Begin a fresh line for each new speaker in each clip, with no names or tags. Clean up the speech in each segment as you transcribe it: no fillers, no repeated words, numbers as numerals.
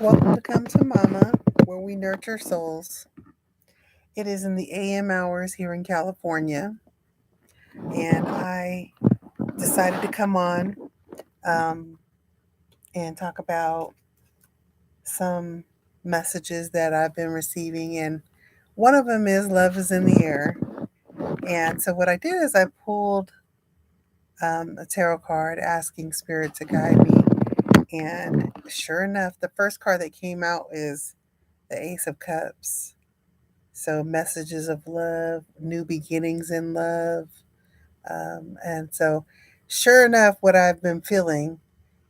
Welcome to Come to Mama, where we nurture souls. It is in the AM hours here in California, and I decided to come on um, and talk about some messages that I've been receiving. And one of them is Love is in the Air. And so, what I did is I pulled a tarot card asking Spirit to guide me. And sure enough, the first card that came out is the Ace of Cups. So, messages of love, new beginnings in love. And so, sure enough, what I've been feeling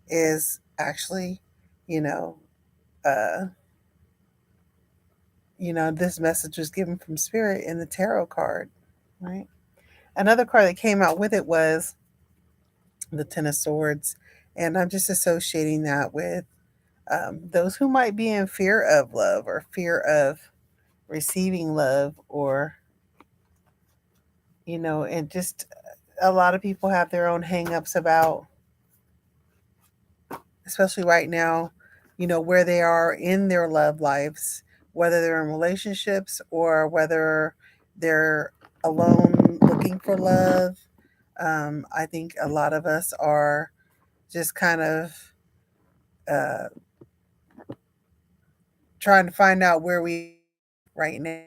is actually, you know, uh, this message was given from Spirit in the tarot card, right? Another card that came out with it was the Ten of Swords. And I'm just associating that with those who might be in fear of love or fear of receiving love or, and just a lot of people have their own hangups about, especially right now, where they are in their love lives, whether they're in relationships or whether they're alone looking for love. I think a lot of us are just kind of uh, trying to find out where we right now.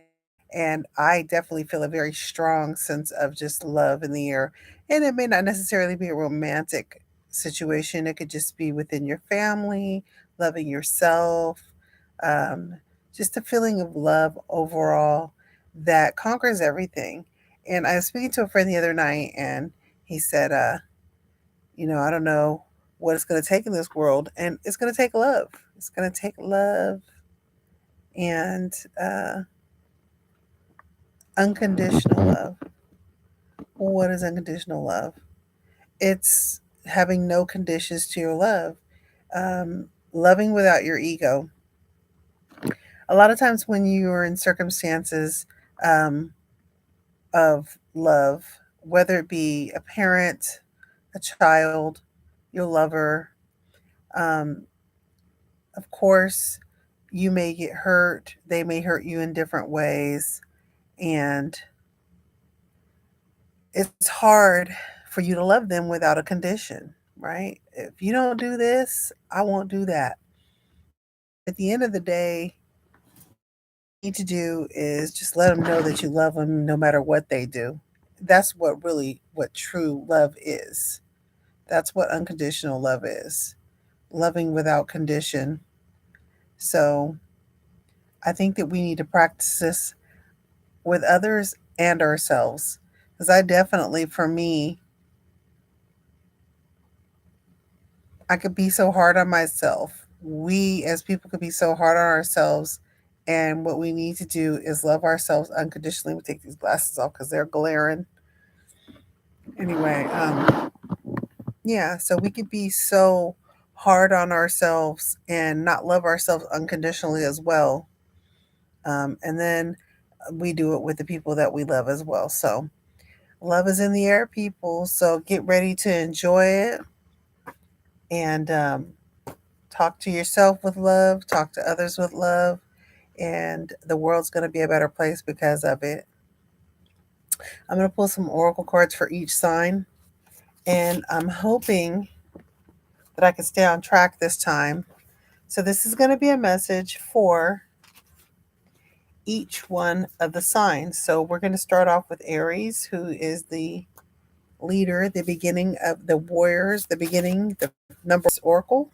And I definitely feel a very strong sense of just love in the air. And it may not necessarily be a romantic situation, it could just be within your family, loving yourself, um, just a feeling of love overall that conquers everything. And I was speaking to a friend the other night, and he said, I don't know what it's going to take in this world, and it's going to take love. It's going to take love and unconditional love. What is unconditional love? It's having no conditions to your love, loving without your ego. A lot of times, when you are in circumstances um, of love, whether it be a parent, a child, your lover, um, of course, you may get hurt. They may hurt you in different ways. And it's hard for you to love them without a condition, right? If you don't do this, I won't do that. At the end of the day, need to do is just let them know that you love them no matter what they do. That's what true love is. That's what unconditional love is. Loving without condition. So I think that we need to practice this with others and ourselves. Because I definitely, for me, I could be so hard on myself. We as people could be so hard on ourselves. And what we need to do is love ourselves unconditionally. We take these glasses off because they're glaring. Anyway, yeah, so we could be so hard on ourselves and not love ourselves unconditionally as well. And then we do it with the people that we love as well. So, love is in the air, people. So, get ready to enjoy it and talk to yourself with love, talk to others with love, and the world's going to be a better place because of it. I'm going to pull some oracle cards for each sign, and I'm hoping that I can stay on track this time. So, this is going to be a message for each one of the signs. So, we're going to start off with Aries, who is the leader, the beginning of the warriors, the beginning, the number oracle.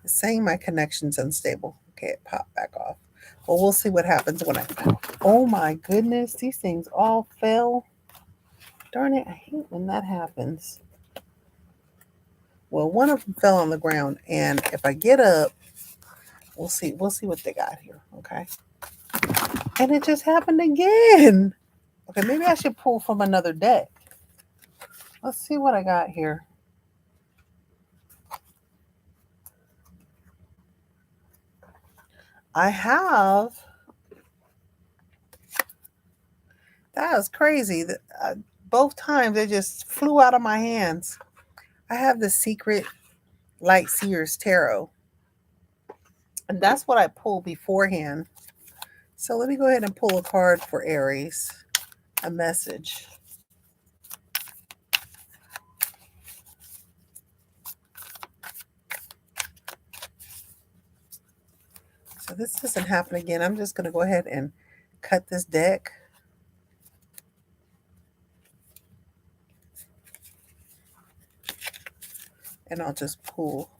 It's saying my connection's unstable. Okay, it popped back off. Well, we'll see what happens when I. Oh my goodness, these things all fell. Darn it, I hate when that happens. Well, one of them fell on the ground, and if I get up, we'll see. We'll see what they got here. Okay. And it just happened again. Okay, maybe I should pull from another deck. Let's see what I got here. I have. That was crazy. Both times they just flew out of my hands. I have the Secret Light Seers Tarot. And that's what I pulled beforehand. So let me go ahead and pull a card for Aries, a message. So this doesn't happen again. I'm just going to go ahead and cut this deck, and I'll just pull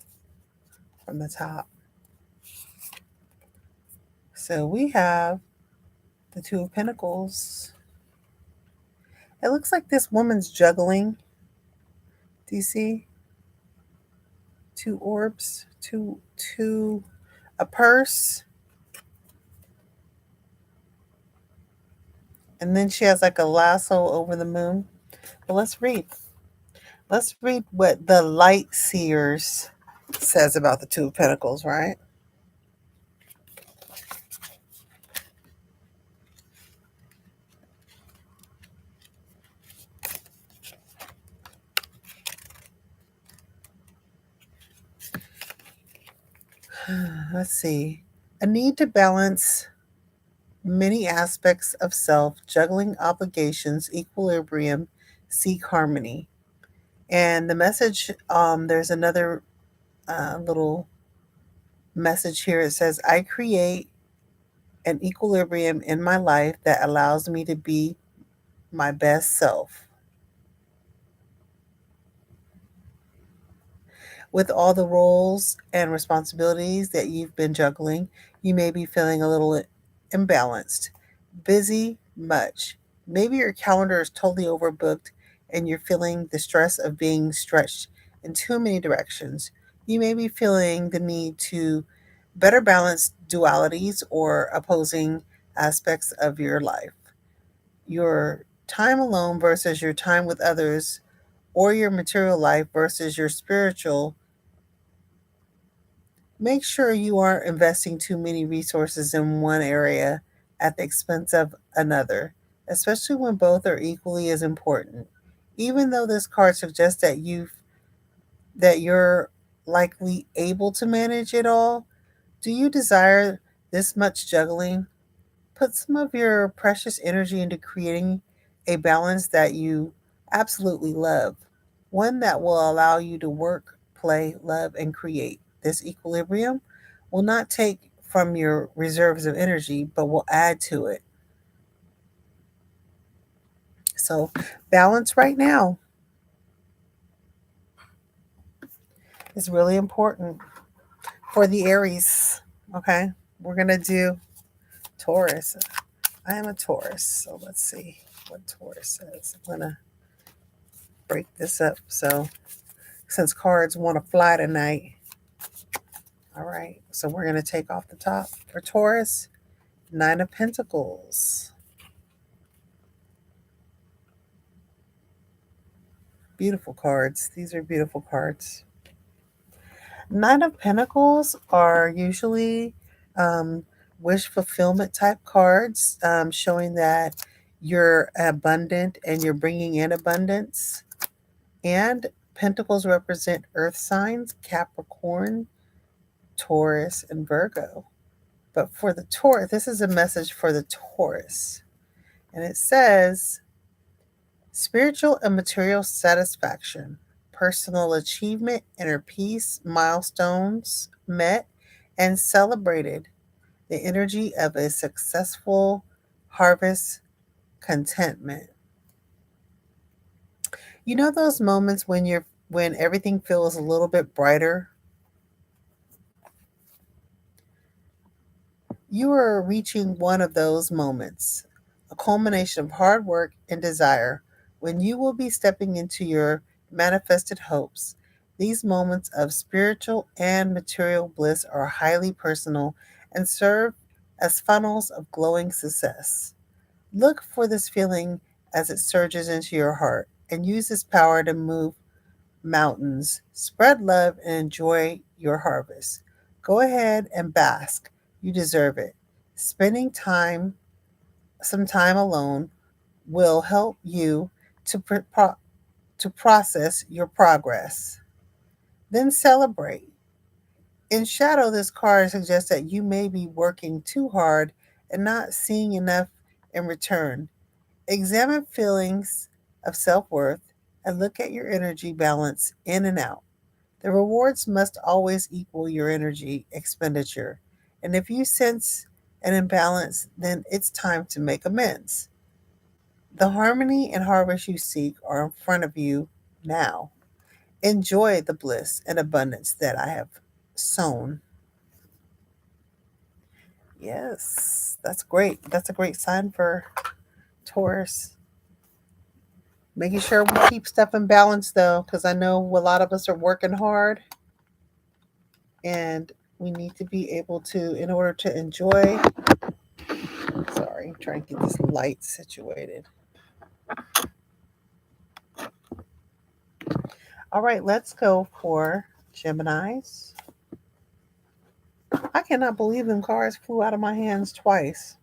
from the top. So we have the Two of Pentacles. It looks like this woman's juggling. Do you see? Two orbs, a purse, and then she has like a lasso over the moon. But let's read. Let's read what the Light Seers says about the Two of Pentacles, right? Let's see. A need to balance many aspects of self, juggling obligations, equilibrium, seek harmony. And the message, there's another little message here. It says, I create an equilibrium in my life that allows me to be my best self. With all the roles and responsibilities that you've been juggling, you may be feeling a little imbalanced, busy, much. Maybe your calendar is totally overbooked and you're feeling the stress of being stretched in too many directions. You may be feeling the need to better balance dualities or opposing aspects of your life. Your time alone versus your time with others, or your material life versus your spiritual. Make sure you aren't investing too many resources in one area at the expense of another, especially when both are equally as important. Even though this card suggests that you're likely able to manage it all, do you desire this much juggling? Put some of your precious energy into creating a balance that you absolutely love, one that will allow you to work, play, love, and create. This equilibrium will not take from your reserves of energy, but will add to it. So, balance right now is really important for the Aries. Okay, we're going to do Taurus. I am a Taurus, so let's see what Taurus says. I'm going to break this up. So, since cards want to fly tonight, all right, so we're going to take off the top for Taurus, Nine of Pentacles. Beautiful cards. These are beautiful cards. Nine of Pentacles are usually wish fulfillment type cards, showing that you're abundant and you're bringing in abundance. And Pentacles represent earth signs, Capricorn, Taurus, and Virgo. But for the Taurus, this is a message for the Taurus. And it says, spiritual and material satisfaction, personal achievement, inner peace, milestones met and celebrated, the energy of a successful harvest, contentment. You know those moments when everything feels a little bit brighter? You are reaching one of those moments, a culmination of hard work and desire, when you will be stepping into your manifested hopes. These moments of spiritual and material bliss are highly personal and serve as funnels of glowing success. Look for this feeling as it surges into your heart and use this power to move mountains, spread love, and enjoy your harvest. Go ahead and bask. You deserve it. Spending some time alone, will help you to process your progress. Then celebrate. In shadow, this card suggests that you may be working too hard and not seeing enough in return. Examine feelings of self worth and look at your energy balance in and out. The rewards must always equal your energy expenditure. And if you sense an imbalance, then it's time to make amends. The harmony and harvest you seek are in front of you now. Enjoy the bliss and abundance that I have sown. Yes, that's great. That's a great sign for Taurus. Making sure we keep stuff in balance though, because I know a lot of us are working hard and we need to be able to, in order to enjoy. Sorry, I'm trying to get this light situated. All right, let's go for Gemini's. I cannot believe them cards flew out of my hands twice.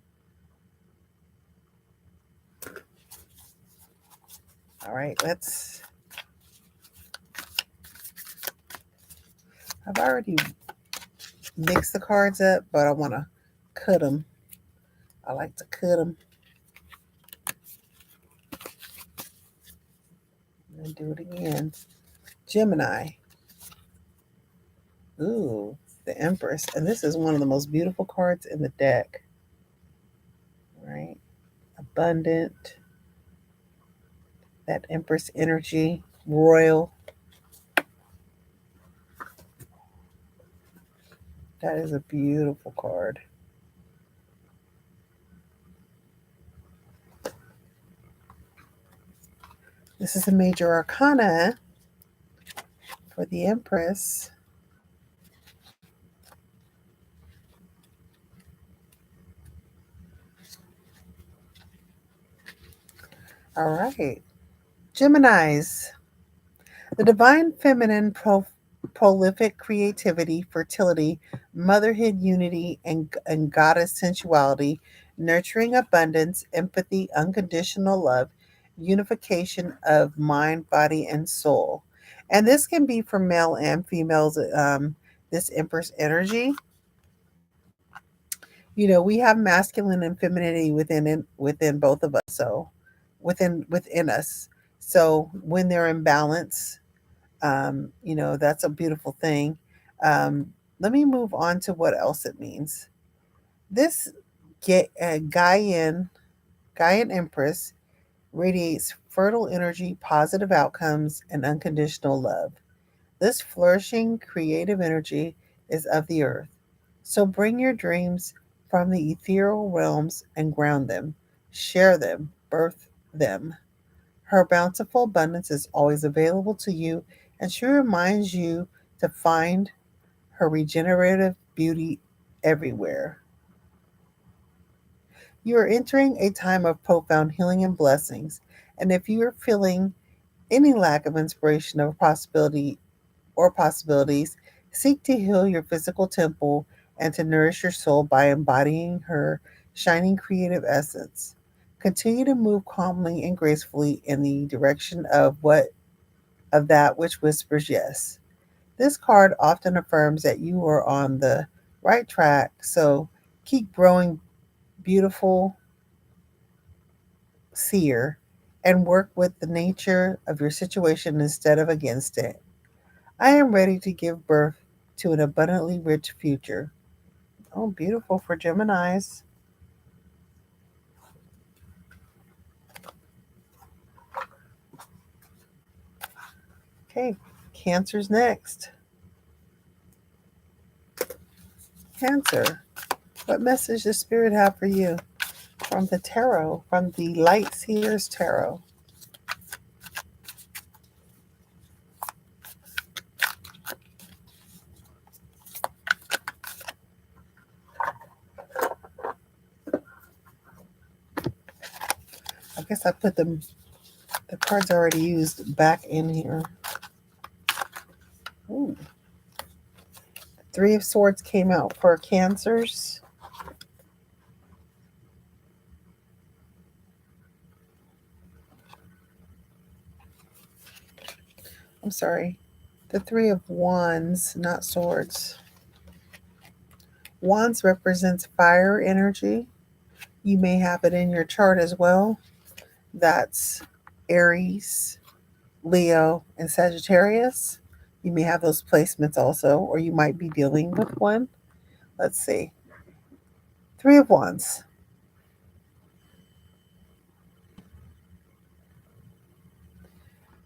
All right, let's. I've already mixed the cards up, but I want to cut them. I like to cut them and do it again. Gemini. Ooh, the Empress. And this is one of the most beautiful cards in the deck, right? Abundant, that Empress energy, royal. That is a beautiful card. This is a major arcana for the Empress. All right. Geminis. The divine feminine prolific creativity, fertility, motherhood unity, and goddess sensuality, nurturing abundance, empathy, unconditional love, unification of mind, body, and soul. And this can be for male and females, this Empress energy. We have masculine and femininity within both of us. So within us. So when they're in balance, that's a beautiful thing. Um, Let me move on to what else it means. This Gaian Empress radiates fertile energy, positive outcomes, and unconditional love. This flourishing creative energy is of the earth. So bring your dreams from the ethereal realms and ground them, share them, birth them. Her bountiful abundance is always available to you, and she reminds you to find her regenerative beauty everywhere. You are entering a time of profound healing and blessings, and if you are feeling any lack of inspiration or possibilities, seek to heal your physical temple and to nourish your soul by embodying her shining creative essence. Continue to move calmly and gracefully in the direction of that which whispers yes. This card often affirms that you are on the right track, so keep growing beautiful seer and work with the nature of your situation instead of against it. I am ready to give birth to an abundantly rich future. Oh, beautiful for Geminis. Okay, Cancer's next. Cancer, what message does Spirit have for you from the tarot, from the Light Seers Tarot? I guess I put the cards already used back in here. Ooh. Three of Swords came out for Cancers. I'm sorry. The Three of Wands, not Swords. Wands represents fire energy. You may have it in your chart as well. That's Aries, Leo, and Sagittarius. You may have those placements also, or you might be dealing with one. Let's see. Three of Wands.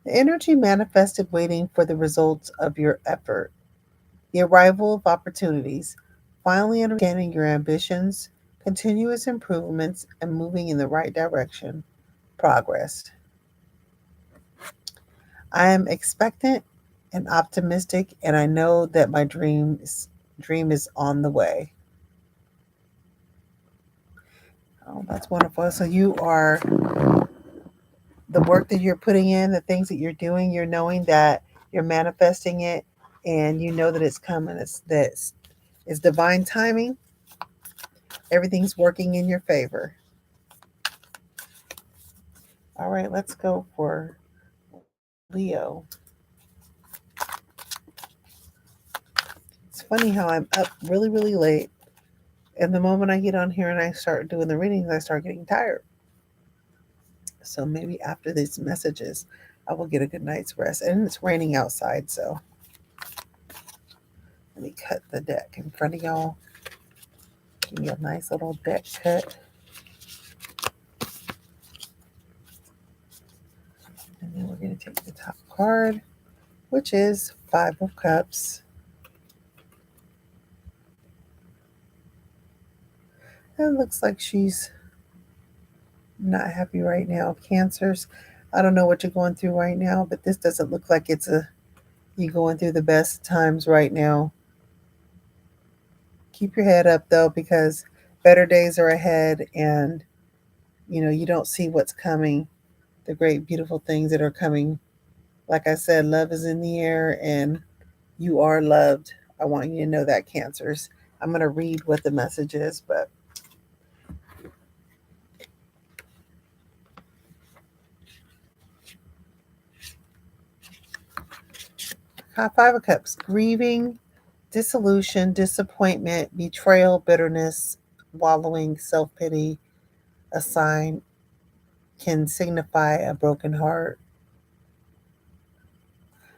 The energy manifested waiting for the results of your effort. The arrival of opportunities. Finally understanding your ambitions, continuous improvements, and moving in the right direction. Progress. I am expectant and optimistic, and I know that my dream is on the way. Oh, that's wonderful. So you are the work that you're putting in, the things that you're doing, you're knowing that you're manifesting it, and you know that it's coming. It's divine timing. Everything's working in your favor. All right, let's go for Leo. It's funny how I'm up really, really late. And the moment I get on here and I start doing the readings, I start getting tired. So maybe after these messages, I will get a good night's rest. And it's raining outside, so let me cut the deck in front of y'all. Give me a nice little deck cut. And then we're going to take the top card, which is Five of Cups. It looks like she's not happy right now. Cancers, I don't know what you're going through right now, but this doesn't look like you going through the best times right now. Keep your head up though, because better days are ahead, and you don't see what's coming, the great beautiful things that are coming. Like I said, love is in the air, and you are loved. I want you to know that, Cancers. I'm going to read what the message is, but Five of Cups, grieving, dissolution, disappointment, betrayal, bitterness, wallowing, self pity, a sign can signify a broken heart.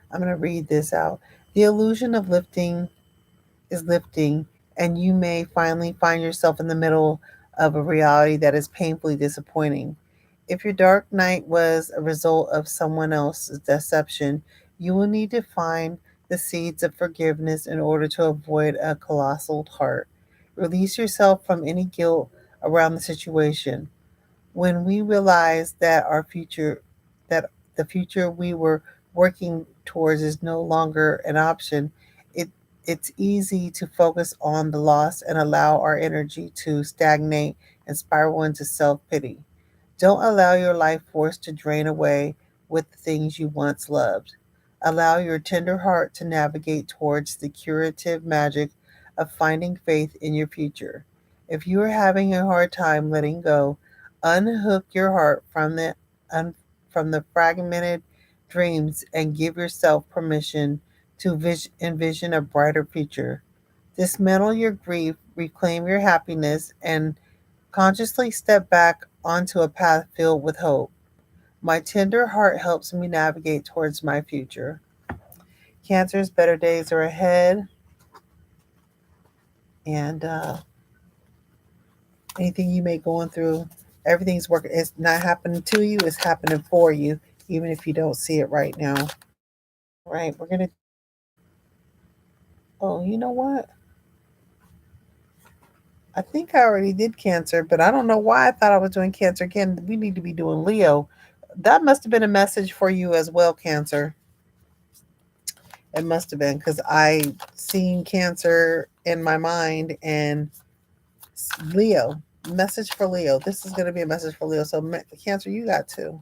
I'm going to read this out. The illusion of lifting is lifting, and you may finally find yourself in the middle of a reality that is painfully disappointing. If your dark night was a result of someone else's deception, you will need to find the seeds of forgiveness in order to avoid a colossal heart. Release yourself from any guilt around the situation. When we realize that the future we were working towards is no longer an option, it it's easy to focus on the loss and allow our energy to stagnate and spiral into self-pity. Don't allow your life force to drain away with the things you once loved. Allow your tender heart to navigate towards the curative magic of finding faith in your future. If you are having a hard time letting go, unhook your heart un, from the fragmented dreams and give yourself permission to envision a brighter future. Dismantle your grief, reclaim your happiness, and consciously step back onto a path filled with hope. My tender heart helps me navigate towards my future. Cancer's better days are ahead, and anything you may going through, everything's working. It's not happening to you; it's happening for you, even if you don't see it right now. Right? We're gonna. Oh, you know what? I think I already did Cancer, but I don't know why I thought I was doing Cancer again. We need to be doing Leo. That must have been a message for you as well, Cancer. It must have been because I seen Cancer in my mind, and Leo. Message for Leo. This is going to be a message for Leo. So Cancer, you got two.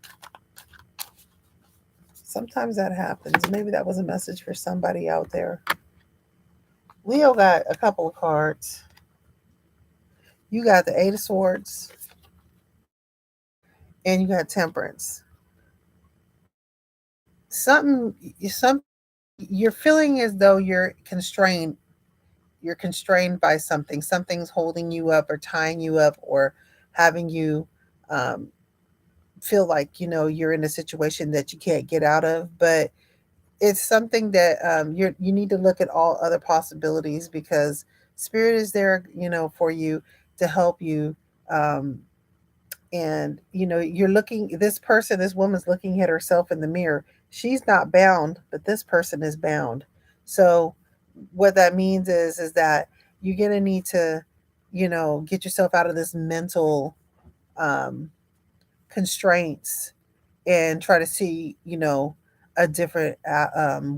Sometimes that happens. Maybe that was a message for somebody out there. Leo got a couple of cards. You got the Eight of Swords, and you got Temperance. Something, some, you're feeling as though you're constrained. you're constrained by something. Something's holding you up or tying you up or having you um, feel like you're in a situation that you can't get out of. But it's something that you need to look at all other possibilities, because spirit is there, for you, to help you. Um, and you're looking, this woman's looking at herself in the mirror. She's not bound, but this person is bound. So what that means is that you're going to need to get yourself out of this mental um, constraints, and try to see a different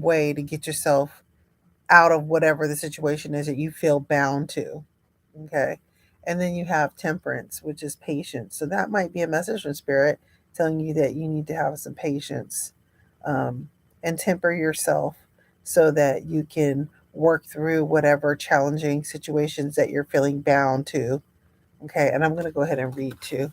way to get yourself out of whatever the situation is that you feel bound to. Okay. And then you have temperance, which is patience. So that might be a message from spirit telling you that you need to have some patience, um, and temper yourself so that you can work through whatever challenging situations that you're feeling bound to. Okay. And I'm going to go ahead and read too.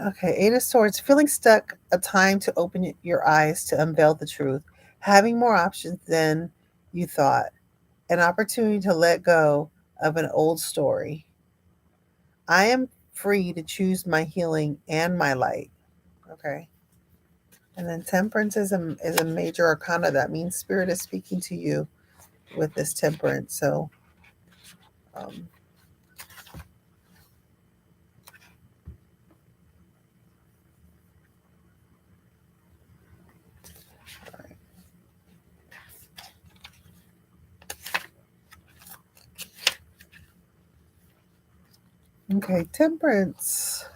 Okay. Eight of Swords, feeling stuck, a time to open your eyes to unveil the truth, having more options than you thought, an opportunity to let go of an old story. I am free to choose my healing and my light. Okay. And then temperance is a major arcana. That means spirit is speaking to you with this temperance. So, um, okay, temperance,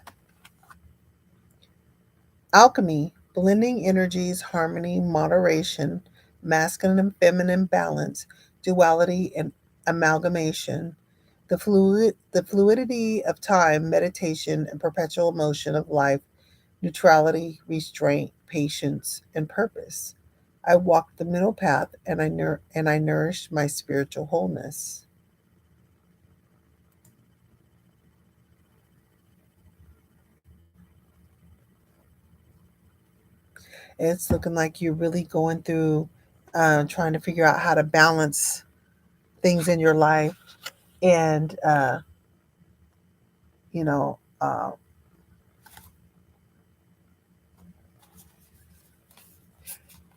alchemy, blending energies, harmony, moderation, masculine and feminine balance, duality and amalgamation, the fluidity of time, meditation, and perpetual motion of life, neutrality, restraint, patience, and purpose. I walked the middle path, and I nourished my spiritual wholeness. It's looking like you're really going through, trying to figure out how to balance things in your life, and you know, uh,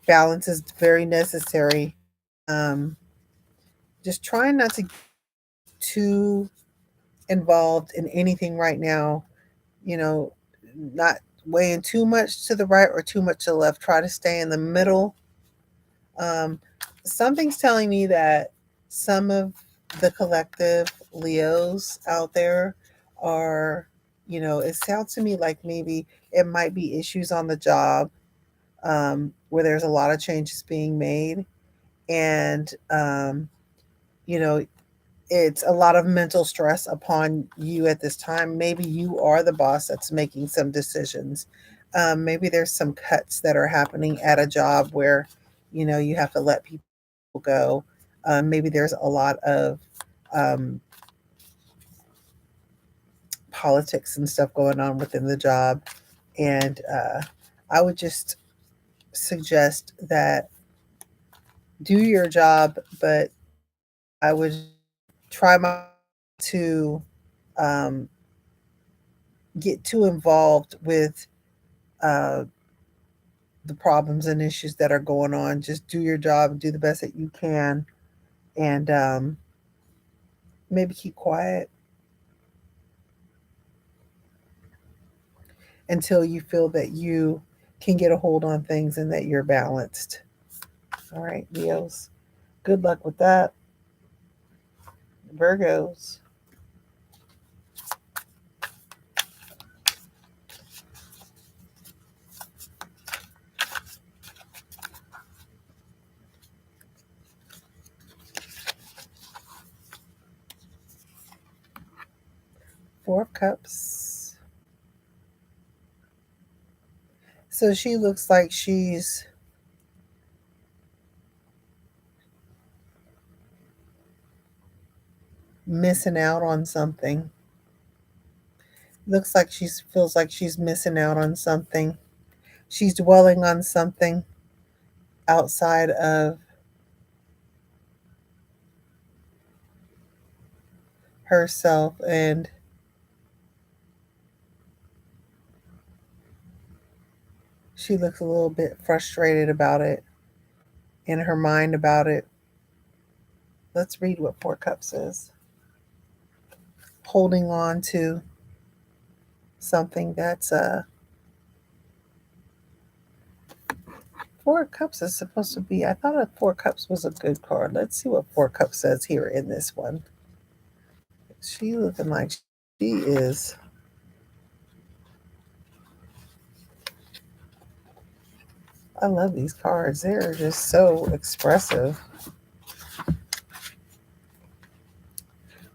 balance is very necessary. Um, just trying not to get too involved in anything right now. You know, not weighing too much to the right or too much to the left. Try to stay in the middle. Um, Something's telling me that some of the collective Leos out there are, it sounds to me like maybe it might be issues on the job, where there's a lot of changes being made. And, you know, it's a lot of mental stress upon you at this time. Maybe you are the boss that's making some decisions. Maybe there's some cuts that are happening at a job where, you have to let people go. Maybe there's a lot of um, politics and stuff going on within the job. And I would just suggest that do your job, but I would try my to um, get too involved with uh, the problems and issues that are going on. Just do your job, do the best that you can, and maybe keep quiet until you feel that you can get a hold on things and that you're balanced. All right, Leos. Good luck with that. Virgos. 4 of Cups. So she looks like she's missing out on something. Looks like she feels like she's missing out on something. She's dwelling on something outside of herself, and she looks a little bit frustrated about it, in her mind about it. Let's read what Four Cups is. Holding on to something that's Four Cups is supposed to be. I thought a Four Cups was a good card. Let's see what Four Cups says here in this one. She looking like she is. I love these cards. They're just so expressive.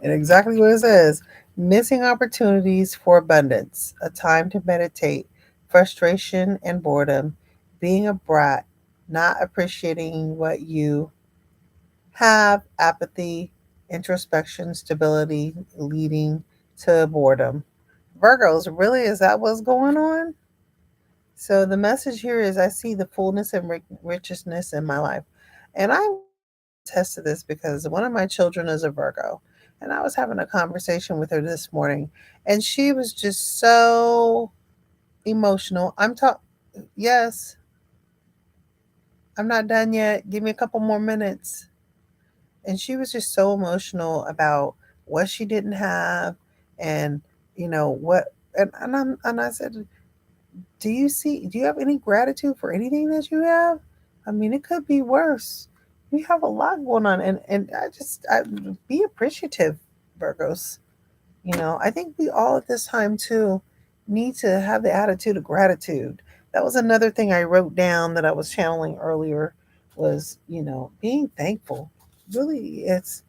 And exactly what it says: missing opportunities for abundance, a time to meditate, frustration and boredom, being a brat, not appreciating what you have, apathy, introspection, stability, leading to boredom. Virgos, really? Is that what's going on? So the message here is I see the fullness and richness in my life. And I attest to this because one of my children is a Virgo. And I was having a conversation with her this morning, and she was just so emotional. Yes, I'm not done yet. Give me a couple more minutes. And she was just so emotional about what she didn't have, and what. And I said, do you have any gratitude for anything that you have? I mean, it could be worse. We have a lot going on, and I be appreciative, Virgos. I think we all at this time too need to have the attitude of gratitude. That was another thing I wrote down that I was channeling earlier, was, being thankful. Really, it's,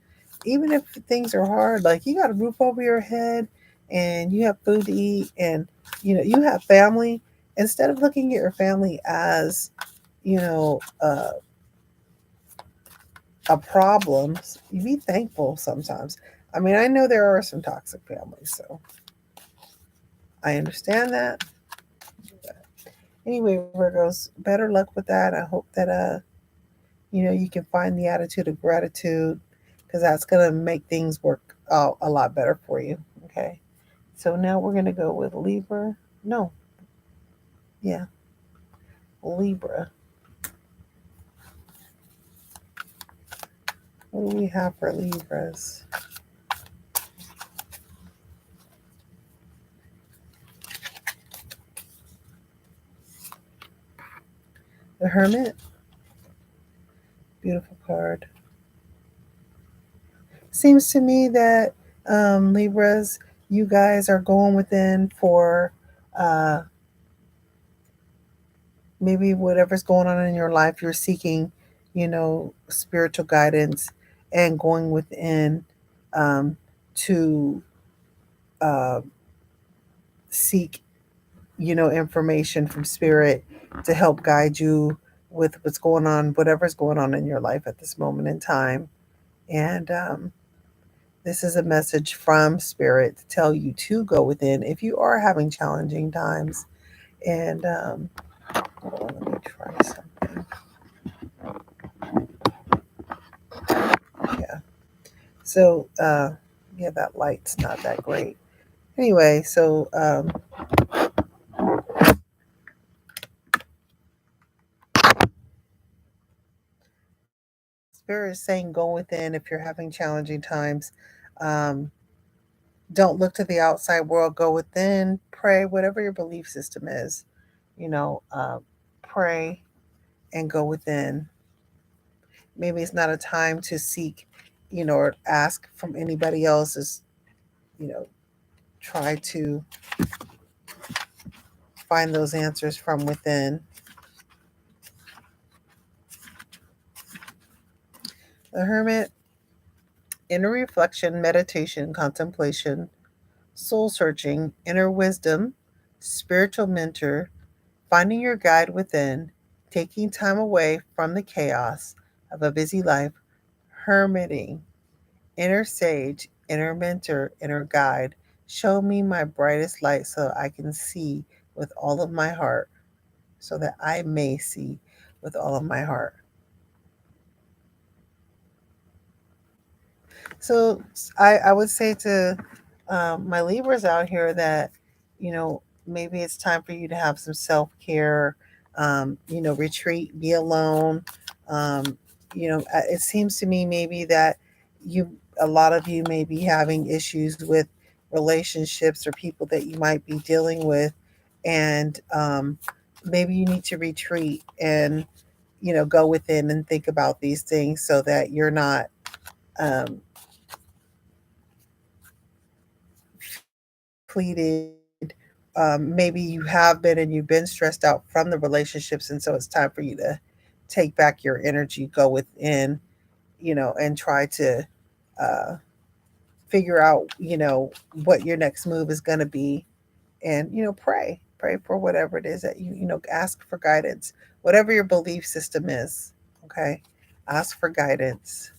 even if things are hard, like you got a roof over your head and you have food to eat, and you have family. Instead of looking at your family as, you know, uh, a problem, you be thankful sometimes. I mean, I know there are some toxic families, so I understand that. Anyway, Virgos, better luck with that. I hope that you can find the attitude of gratitude, because that's gonna make things work out a lot better for you. Okay. So now we're gonna go with Libra. No, yeah, Libra. What do we have for Libras? The Hermit. Beautiful card. Seems to me that Libras, you guys are going within for uh, maybe whatever's going on in your life. You're seeking, spiritual guidance, and going within um, to uh, seek, information from spirit to help guide you with what's going on, whatever's going on in your life at this moment in time. And this is a message from spirit to tell you to go within if you are having challenging times. And hold on, let me try something. Yeah. So yeah, that light's not that great. Anyway, so spirit is saying go within if you're having challenging times. Um, don't look to the outside world. Go within. Pray. Whatever your belief system is, you know, uh, pray and go within. Maybe it's not a time to seek, or ask from anybody else. Is, you know, try to find those answers from within. The Hermit, inner reflection, meditation, contemplation, soul searching, inner wisdom, spiritual mentor, finding your guide within, taking time away from the chaos of a busy life, hermiting, inner sage, inner mentor, inner guide, Show me my brightest light so I can see with all of my heart, so that I may see with all of my heart. So I would say to my Libras out here that, you know, maybe it's time for you to have some self care, retreat, be alone. Um, it seems to me maybe that a lot of you may be having issues with relationships or people that you might be dealing with. And maybe you need to retreat and, go within and think about these things so that you're not um, depleted. Maybe you have been and you've been stressed out from the relationships, and so it's time for you to take back your energy, go within, and try to uh, figure out, what your next move is going to be, and pray for whatever it is that ask for guidance, whatever your belief system is. Okay, ask for guidance.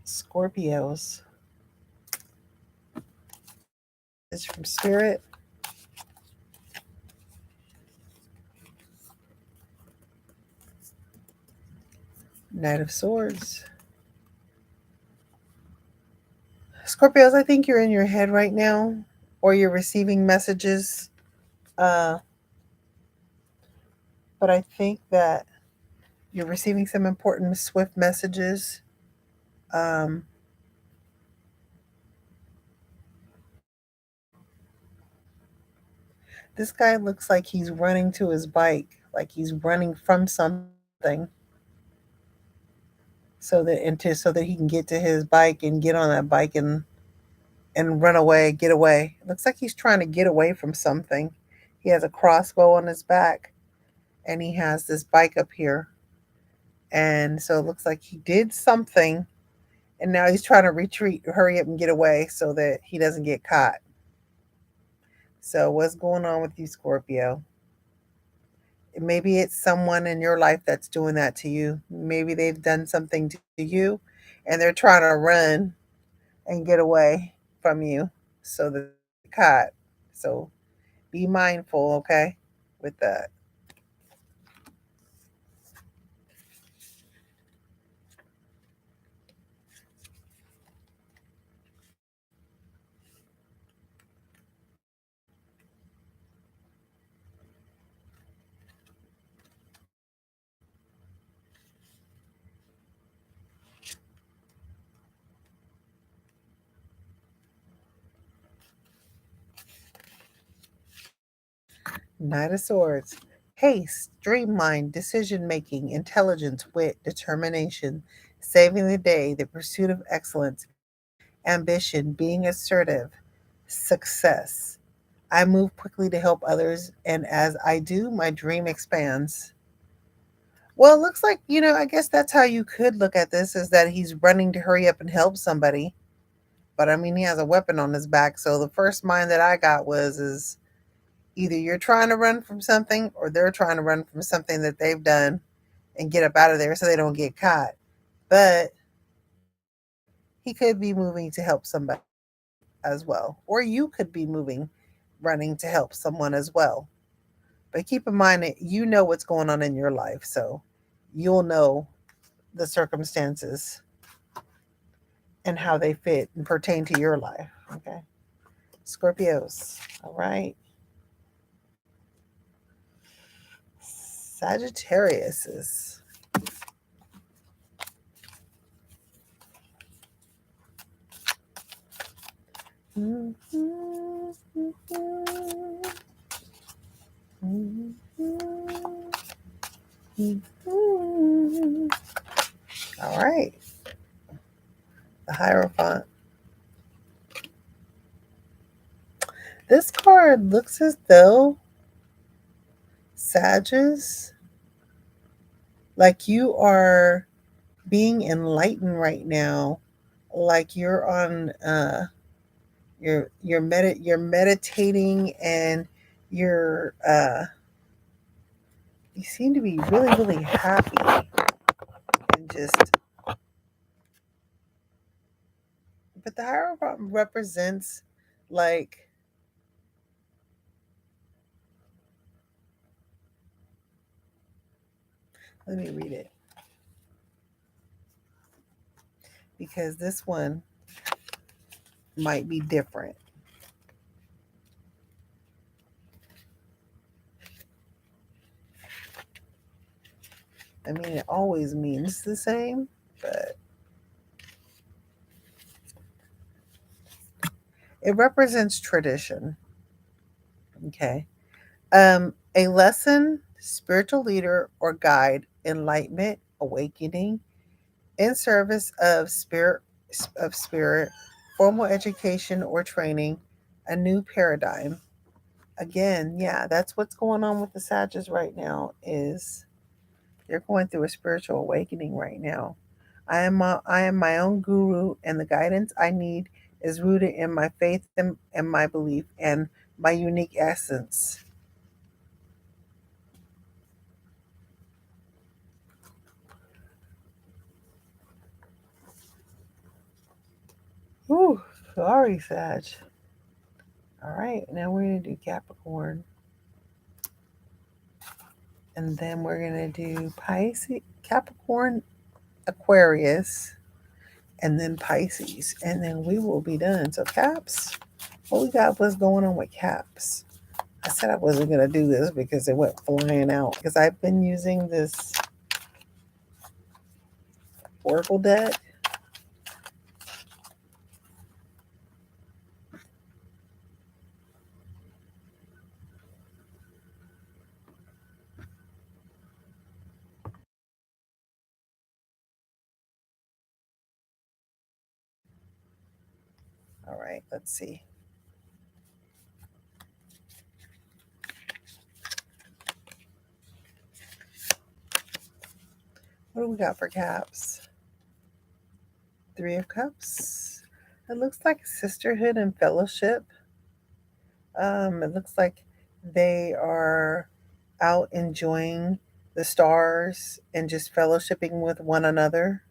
Scorpios, it's from Spirit. Knight of Swords. Scorpios, I think you're in your head right now, or you're receiving messages. Uh, but I think that you're receiving some important, swift messages. Um, this guy looks like he's running to his bike, like he's running from something, so that he can get to his bike and get on that bike and run away, get away. It looks like he's trying to get away from something. He has a crossbow on his back, and he has this bike up here, and so it looks like he did something, and now he's trying to retreat, hurry up and get away so that he doesn't get caught. So what's going on with you, Scorpio? Maybe it's someone in your life that's doing that to you. Maybe they've done something to you and they're trying to run and get away from you so that they're caught. So be mindful, okay, with that. Knight of Swords. Haste, streamline, decision making, intelligence, wit, determination, saving the day, the pursuit of excellence, ambition, being assertive, success. I move quickly to help others, and as I do, my dream expands. Well, it looks like, I guess that's how you could look at this, is that he's running to hurry up and help somebody. But I mean, he has a weapon on his back. So the first mind that I got is either you're trying to run from something or they're trying to run from something that they've done and get up out of there so they don't get caught. But he could be moving to help somebody as well. Or you could be moving, running to help someone as well. But keep in mind that you know what's going on in your life. So you'll know the circumstances and how they fit and pertain to your life. Okay. Scorpios. All right. Sagittariuses. All right. The Hierophant. This card looks as though, Sagittarius, like you are being enlightened right now, like you're on you're meditating, and you're You seem to be really, really happy and just. But the Hierophant represents, like, let me read it because this one might be different. I mean, it always means the same, but it represents tradition. Okay. A lesson, spiritual leader or guide, enlightenment, awakening, in service of spirit, formal education or training, a new paradigm. Again, yeah, that's what's going on with the Sages right now. Is they're going through a spiritual awakening right now. I am my own guru, and the guidance I need is rooted in my faith and my belief and my unique essence. Whew, sorry, Sag. All right, now we're gonna do Capricorn, and then we're gonna do Pisces, Capricorn, Aquarius, and then Pisces, and then we will be done. So Caps, what we got? What's going on with Caps? I said I wasn't gonna do this because it went flying out. Because I've been using this Oracle deck. All right, let's see. What do we got for Caps? Three of Cups. It looks like sisterhood and fellowship. It looks like they are out enjoying the stars and just fellowshipping with one another.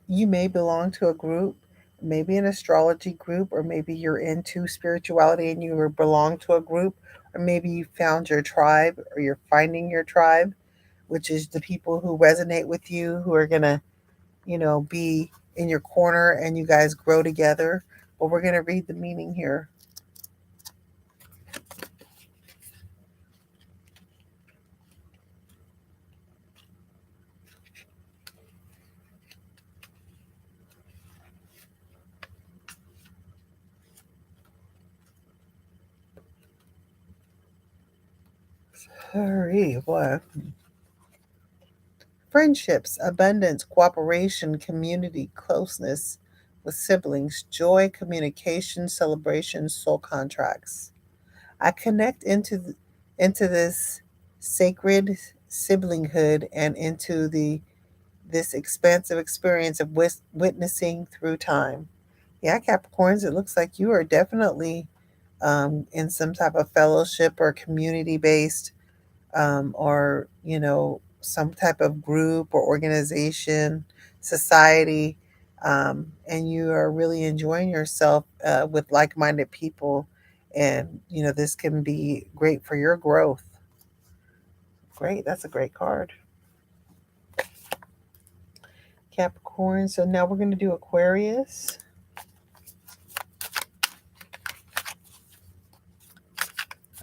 You may belong to a group, maybe an astrology group, or maybe you're into spirituality and you belong to a group, or maybe you found your tribe or you're finding your tribe, which is the people who resonate with you, who are going to, be in your corner and you guys grow together. But we're going to read the meaning here. Hurry, what? Friendships, abundance, cooperation, community, closeness with siblings, joy, communication, celebration, soul contracts. I connect into this sacred siblinghood and into the this expansive experience of witnessing through time. Yeah, Capricorns, it looks like you are definitely in some type of fellowship or community based, or some type of group or organization, society, and you are really enjoying yourself with like-minded people, and this can be great for your growth. Great, that's a great card, Capricorn. So now we're going to do Aquarius.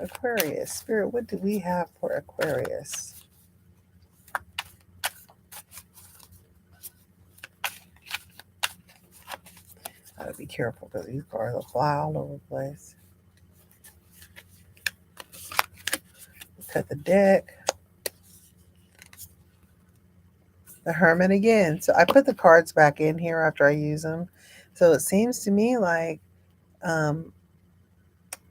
Aquarius spirit, what do we have for Aquarius? Gotta be careful because these cards will fly all over the place. Cut the deck. The Hermit again. So I put the cards back in here after I use them. So it seems to me like um,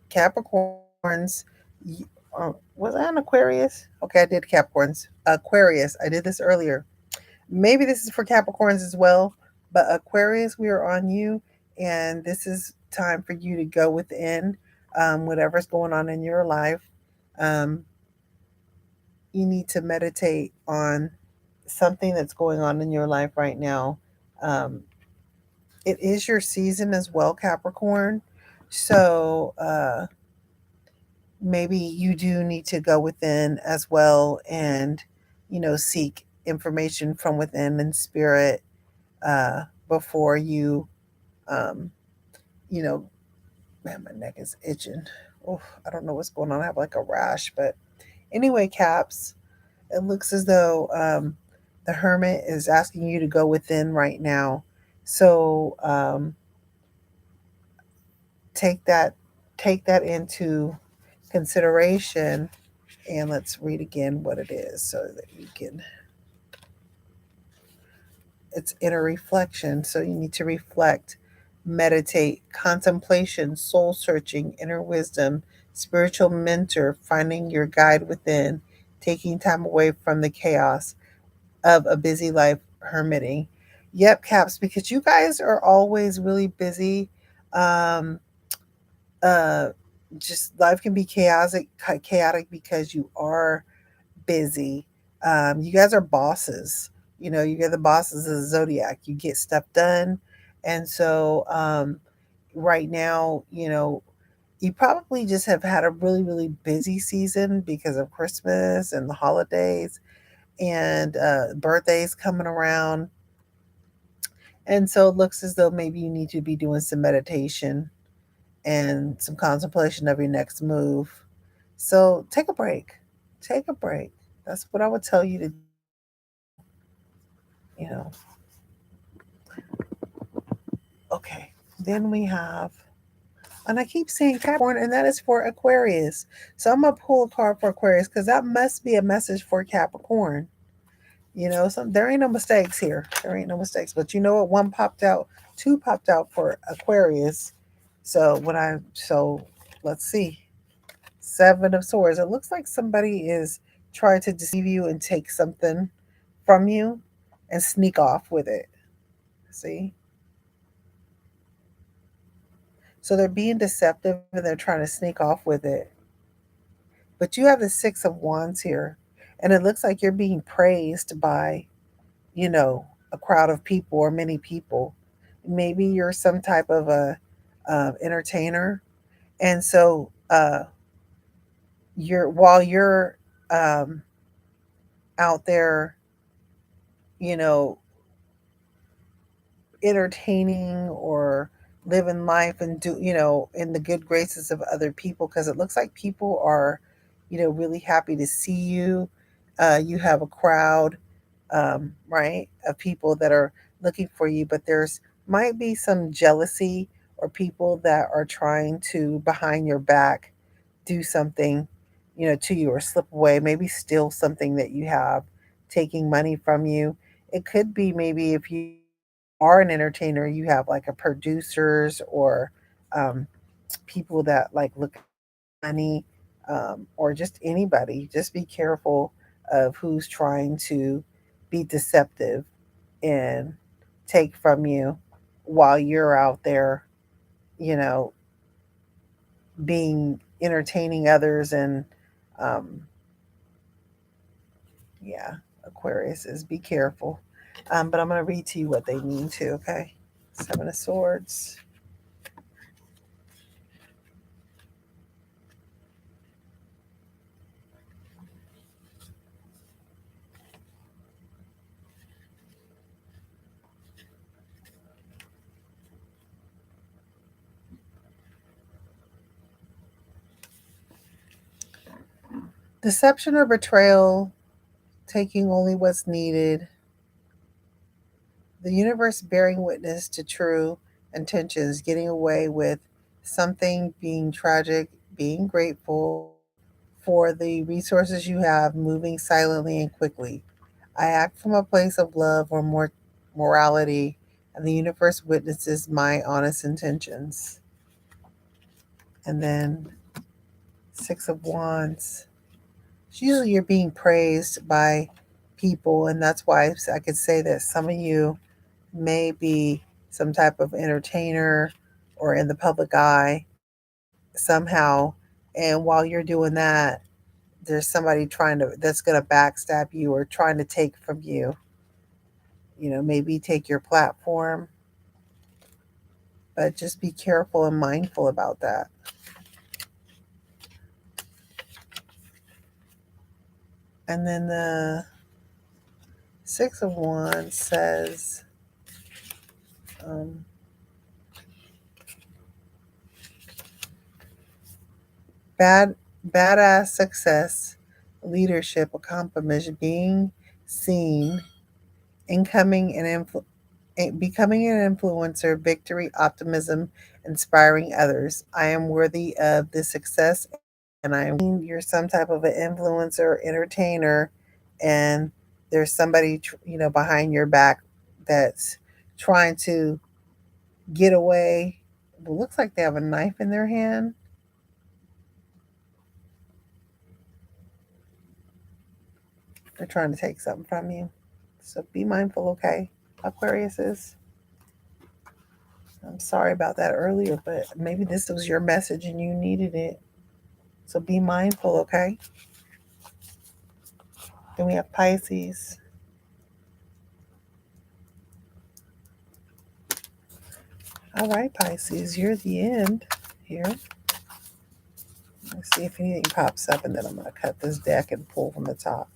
Capricorns. Was I an Aquarius? Okay, I did Capricorns. Aquarius. I did this earlier. Maybe this is for Capricorns as well. But Aquarius, we are on you, and this is time for you to go within. whatever's going on in your life, um, you need to meditate on something that's going on in your life right now. Um, it is your season as well, Capricorn. So maybe you do need to go within as well and, seek information from within and spirit before you, um, you know, man, my neck is itching. Oof, I don't know what's going on. I have like a rash. But anyway, Caps, it looks as though the Hermit is asking you to go within right now. So take that take that into consideration, and let's read again what it is so that you can. It's inner reflection. So you need to reflect, meditate, contemplation, soul searching, inner wisdom, spiritual mentor, finding your guide within, taking time away from the chaos of a busy life, hermiting. Yep, Caps, because you guys are always really busy. Um, uh, just life can be chaotic because you are busy. You guys are bosses. You're the bosses of the zodiac. You get stuff done. And so right now, you probably just have had a really, really busy season because of Christmas and the holidays and birthdays coming around. And so it looks as though maybe you need to be doing some meditation and some contemplation of your next move. So take a break. Take a break. That's what I would tell you to do. You know, okay. Then we have, and I keep saying Capricorn, and that is for Aquarius. So I'm gonna pull a card for Aquarius because that must be a message for Capricorn. There ain't no mistakes here. There ain't no mistakes. But you know what? One popped out, two popped out for Aquarius. So let's see. Seven of Swords. It looks like somebody is trying to deceive you and take something from you and sneak off with it. See? So they're being deceptive and they're trying to sneak off with it. But you have the Six of Wands here. And it looks like you're being praised by, a crowd of people or many people. Maybe you're some type of a entertainer. And so while you're um, out there, you know, entertaining or living life and in the good graces of other people, because it looks like people are really happy to see you. You have a crowd, right, of people that are looking for you, but there's might be some jealousy or people that are trying to behind your back do something to you or slip away, maybe steal something that you have, taking money from you. It could be maybe if you are an entertainer, you have like a producers or um, people that like look at money, or just anybody. Just be careful of who's trying to be deceptive and take from you while you're out there, you know, being entertaining others and um, yeah, Aquarius is be careful. But I'm going to read to you what they mean too, okay? Seven of Swords. Deception or betrayal, taking only what's needed, the universe bearing witness to true intentions, getting away with something, being tragic, being grateful for the resources you have, moving silently and quickly. I act from a place of love or more morality, and the universe witnesses my honest intentions. And then Six of Wands. Usually you're being praised by people, and that's why I could say that some of you may be some type of entertainer or in the public eye, somehow. And while you're doing that, there's somebody trying to that's going to backstab you or trying to take from you. Maybe take your platform, but just be careful and mindful about that. And then the Six of Wands says, um, bad badass success, leadership, accomplishment, being seen, incoming and becoming an influencer, victory, optimism, inspiring others. I am worthy of this success, and you're some type of an influencer, entertainer, and there's somebody behind your back that's trying to get away. It looks like they have a knife in their hand. They're trying to take something from you. So be mindful, okay? Aquarius is. I'm sorry about that earlier, but maybe this was your message and you needed it. So be mindful, okay? Then we have Pisces. All right, Pisces, you're the end here. Let's see if anything pops up, and then I'm going to cut this deck and pull from the top.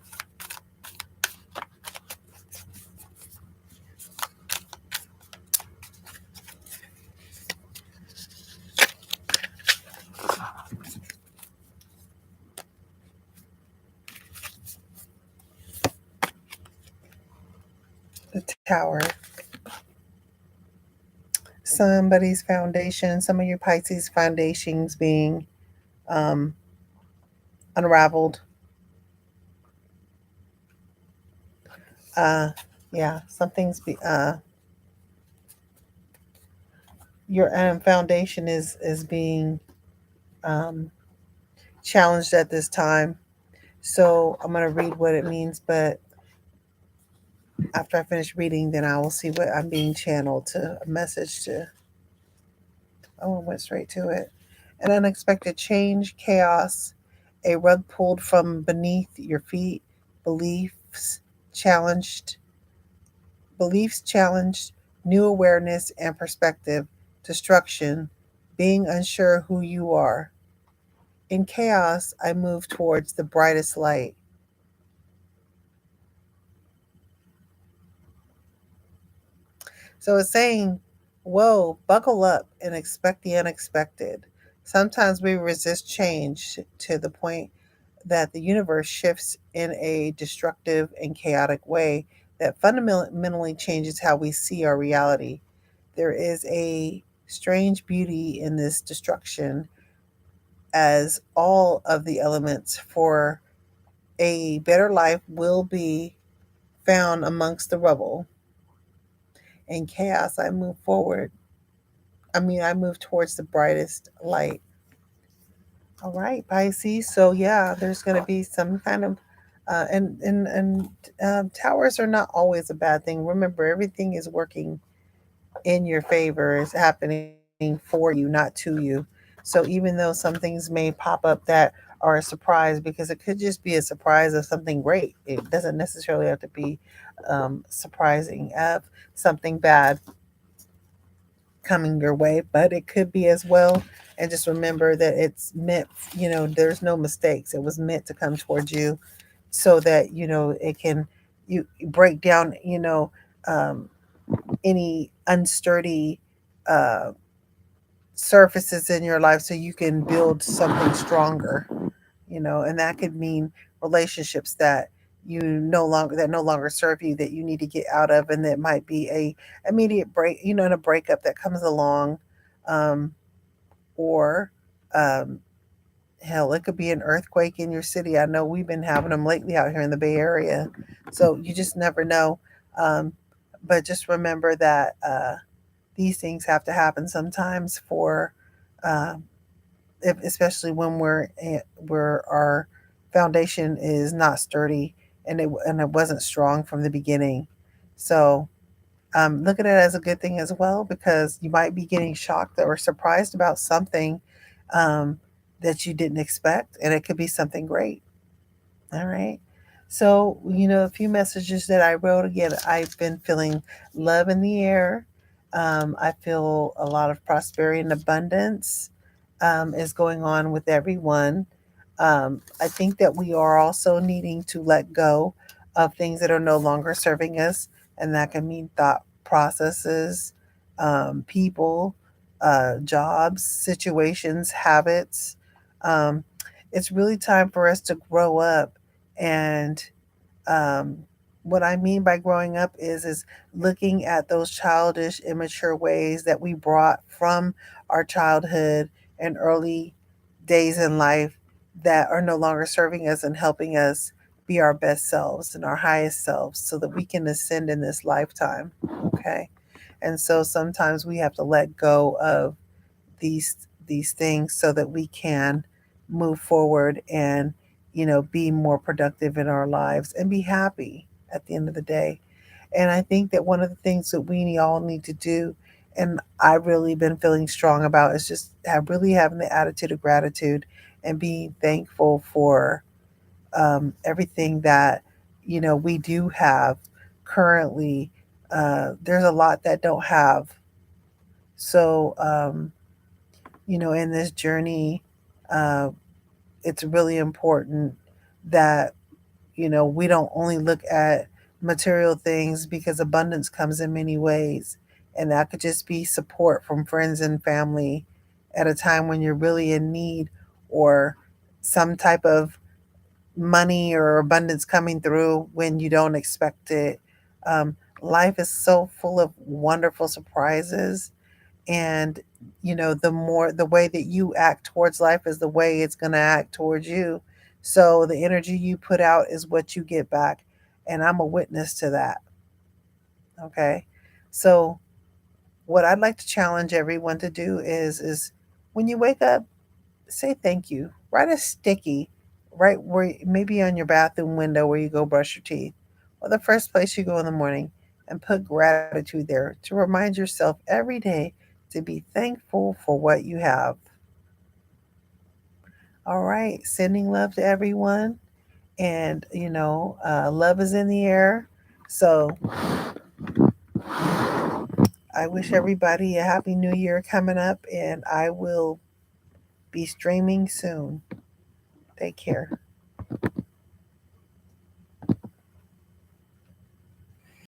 The Tower. Somebody's foundation, some of your Pisces foundations being um, unraveled. Uh, yeah, something's your foundation is being um, challenged at this time. So I'm going to read what it means, but after I finish reading, then I will see what I'm being channeled to a message to. Oh, I went straight to it. An unexpected change, chaos, a rug pulled from beneath your feet, beliefs challenged, beliefs challenged, new awareness and perspective, destruction, being unsure who you are. In chaos, I move towards the brightest light. So it's saying, whoa, buckle up and expect the unexpected. Sometimes we resist change to the point that the universe shifts in a destructive and chaotic way that fundamentally changes how we see our reality. There is a strange beauty in this destruction, as all of the elements for a better life will be found amongst the rubble. In chaos, I move forward. I move towards the brightest light. All right, Pisces. So yeah, there's going to be some kind of, towers are not always a bad thing. Remember, everything is working in your favor. It's happening for you, not to you. So even though some things may pop up that are a surprise, because it could just be a surprise of something great. It doesn't necessarily have to be surprising of something bad coming your way, but it could be as well. And just remember that it's meant, there's no mistakes. It was meant to come towards you so that, it can, you break down, um, any unsturdy uh, surfaces in your life so you can build something stronger, and that could mean relationships that no longer serve you, that you need to get out of, and that might be a immediate break, and a breakup that comes along, um, or um, hell, it could be an earthquake in your city. I know we've been having them lately out here in the Bay Area, so you just never know. Um, but just remember that these things have to happen sometimes for uh, especially when where our foundation is not sturdy, and it wasn't strong from the beginning. So look at it as a good thing as well, because you might be getting shocked or surprised about something um, that you didn't expect, and it could be something great. All right. So, a few messages that I wrote again, I've been feeling love in the air. I feel a lot of prosperity and abundance is going on with everyone. I think that we are also needing to let go of things that are no longer serving us, and that can mean thought processes, people, jobs, situations, habits. Um, it's really time for us to grow up. And um, what I mean by growing up is looking at those childish, immature ways that we brought from our childhood and early days in life that are no longer serving us and helping us be our best selves and our highest selves so that we can ascend in this lifetime. Okay. And so sometimes we have to let go of these these things so that we can move forward and be more productive in our lives and be happy at the end of the day. And I think that one of the things that we all need to do, and I've really been feeling strong about, is just really having the attitude of gratitude and being thankful for everything that we do have currently. There's a lot that don't have. So in this journey, uh, it's really important that, we don't only look at material things because abundance comes in many ways. And that could just be support from friends and family at a time when you're really in need, or some type of money or abundance coming through when you don't expect it. Um, Life is so full of wonderful surprises, and the way that you act towards life is the way it's going to act towards you. So the energy you put out is what you get back, and I'm a witness to that. Okay. So what I'd like to challenge everyone to do is when you wake up, say thank you. Write a sticky right where, maybe on your bathroom window where you go brush your teeth, or the first place you go in the morning, and put gratitude there to remind yourself every day to be thankful for what you have. All right, sending love to everyone, and love is in the air. So I wish everybody a happy new year coming up, and I will be streaming soon. Take care.